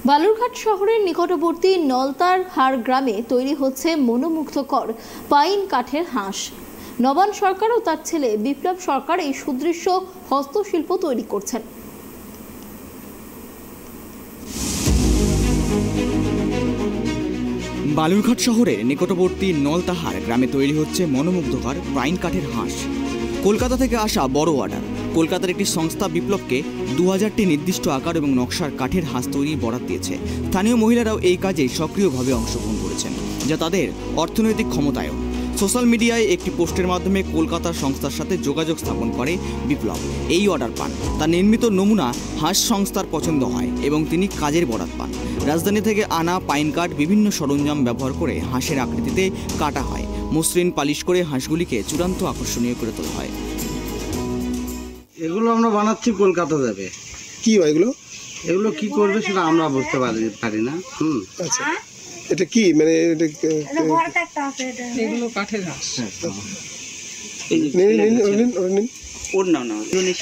বালুরঘাট শহরের নিকটবর্তী নলতারহাড় গ্রামে তৈরি হচ্ছে মনোমুগ্ধকর পাইন কাঠের হাঁস। নবান সরকার ও তার ছেলে বিপ্লব সরকার এই সুদৃশ্য হস্তশিল্প তৈরি করছেন। বালুরঘাট শহরের নিকটবর্তী নলতাহার গ্রামে তৈরি হচ্ছে মনোমুগ্ধকর পাইন কাঠের হাঁস। কলকাতা থেকে আসা বড় অর্ডার। কলকাতার একটি সংস্থা বিপ্লবকে 2000টি নির্দিষ্ট আকার এবং নকশার কাঠের হাঁস তৈরির বরাত দিয়েছে। স্থানীয় মহিলারাও এই কাজে সক্রিয়ভাবে অংশগ্রহণ করেছেন, যা তাদের অর্থনৈতিক ক্ষমতায়ন। সোশ্যাল মিডিয়ায় একটি পোস্টের মাধ্যমে কলকাতার সংস্থার সাথে যোগাযোগ স্থাপন করে বিপ্লব। এই অর্ডার পান, তার নির্মিত নমুনা হাঁস সংস্থার পছন্দ হয় এবং তিনি কাজের বরাত পান। রাজধানী থেকে আনা পাইন কাঠ বিভিন্ন সরঞ্জাম ব্যবহার করে হাঁসের আকৃতিতে কাটা হয়। মসৃণ পালিশ করে হাঁসগুলিকে চূড়ান্ত আকর্ষণীয় করে তোলা হয়। এগুলো আমরা বানাচ্ছি, কলকাতা যাবে। কি হয় এগুলো? এগুলো কি করবে সেটা আমরা বুঝতে পারি না। আচ্ছা, এটা কি মানে এগুলো কাঠের হাঁস।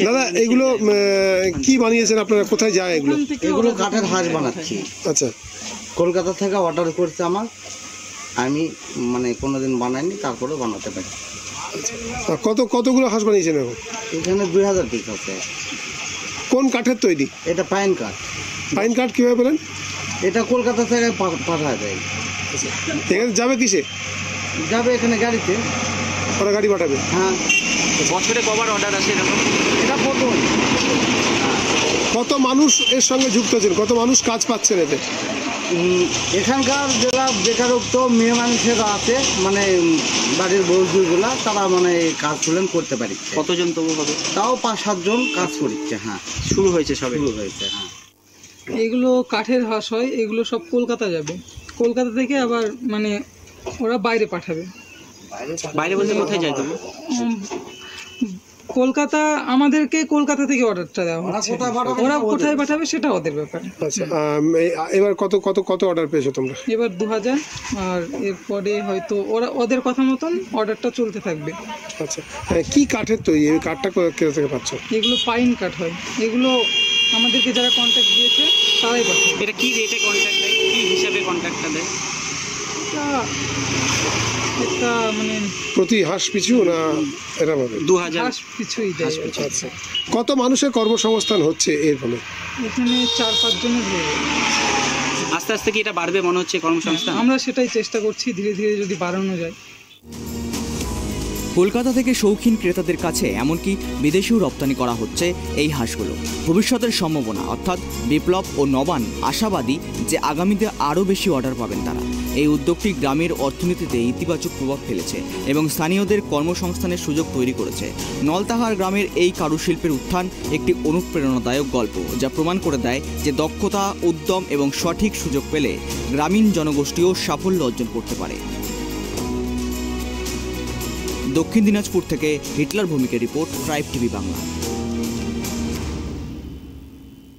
দাদা, এগুলো কি বানিয়েছেন আপনারা? কোথায় যায় এগুলো? এগুলো কাঠের হাঁস বানাচ্ছি। আচ্ছা, কলকাতা থেকে অর্ডার করছে আমার, আমি মানে কোনোদিন বানাইনি, তারপরে বানাতে পারি। কতগুলো হাঁস বানিয়েছেন এখন? এখানে 2000 পিস আছে। কোন কাঠের তৈরি? এটা পাইন কাঠ। পাইন কাঠ কিভাবে পেলেন? এটা কলকাতা থেকে পাঠায় যায়। এখানে যাবে কিসে? যাবে এখানে গাড়িতে। ওরা গাড়ি পাঠাবে? হ্যাঁ। বছরে কবার অর্ডার আসে এরকম? এটা প্রথম। কত মানুষ এর সঙ্গে যুক্ত আছেন? কত মানুষ কাজ পাচ্ছেন এতে? এখানকার যারা বেকারত্ব মেয়ে মানুষেরা আছে, মানে বাড়ির বৌদিগুলা, তারা মানে কাজ করতে পারি। কতজন তবু হবে? তাও 5-7 জন কাজ করছে। হ্যাঁ, শুরু হয়েছে সবে? শুরু হয়েছে। হ্যাঁ, এগুলো কাঠের হাঁস হয়, এগুলো সব কলকাতা যাবে। কলকাতা থেকে আবার মানে ওরা বাইরে পাঠাবে। বাইরে বলতে কোথায় যায় তবু? কলকাতা, আমাদেরকে কলকাতা থেকে অর্ডারটা দেওয়া হচ্ছে। ওরা কোথায় পাঠাবে সেটা ওদের ব্যাপার। আচ্ছা, এবার কত অর্ডার পেয়েছো তোমরা? এবার 2000, আর এরপরে হয়তো ওদের কথা মতন অর্ডারটা চলতে থাকবে। আচ্ছা, কি কাঠের তৈরি? এই কাঠটা কোথা থেকে পাচ্ছ? এগুলো পাইন কাঠ হয়। এগুলো আমাদেরকে যারা কন্ট্যাক্ট দিয়েছে তারাই পাঠাবে। এটা কি রেটে কন্ট্রাক্ট দেয়, কি হিসাবে কন্ট্রাক্টটা দেয়? এটা মানে প্রতি হাঁস পিছু না এরকমভাবে? 2000 হাঁস পিছুই দেয়। আচ্ছা, কত মানুষের কর্মসংস্থান হচ্ছে এর ফলে? এখানে 4-5 জনের হয়ে যাবে। আস্তে আস্তে কি এটা বাড়বে মনে হচ্ছে কর্মসংস্থান? আমরা সেটাই চেষ্টা করছি, ধীরে ধীরে যদি বাড়ানো যায়। কলকাতা থেকে শৌখিন ক্রেতাদের কাছে এমনকি বিদেশেও রপ্তানি করা হচ্ছে এই হাঁসগুলো। ভবিষ্যতের সম্ভাবনা, অর্থাৎ বিপ্লব ও নবান আশাবাদী যে আগামীতে আরও বেশি অর্ডার পাবেন তারা। এই উদ্যোগটি গ্রামের অর্থনীতিতে ইতিবাচক প্রভাব ফেলেছে এবং স্থানীয়দের কর্মসংস্থানের সুযোগ তৈরি করেছে। নলতাহার গ্রামের এই কারুশিল্পের উত্থান একটি অনুপ্রেরণাদায়ক গল্প, যা প্রমাণ করে দেয় যে দক্ষতা, উদ্যম এবং সঠিক সুযোগ পেলে গ্রামীণ জনগোষ্ঠীও সাফল্য অর্জন করতে পারে। দক্ষিণ দিনাজপুর থেকে হিটলার ভূমিকে রিপোর্ট, ট্রাইব টিভি বাংলা।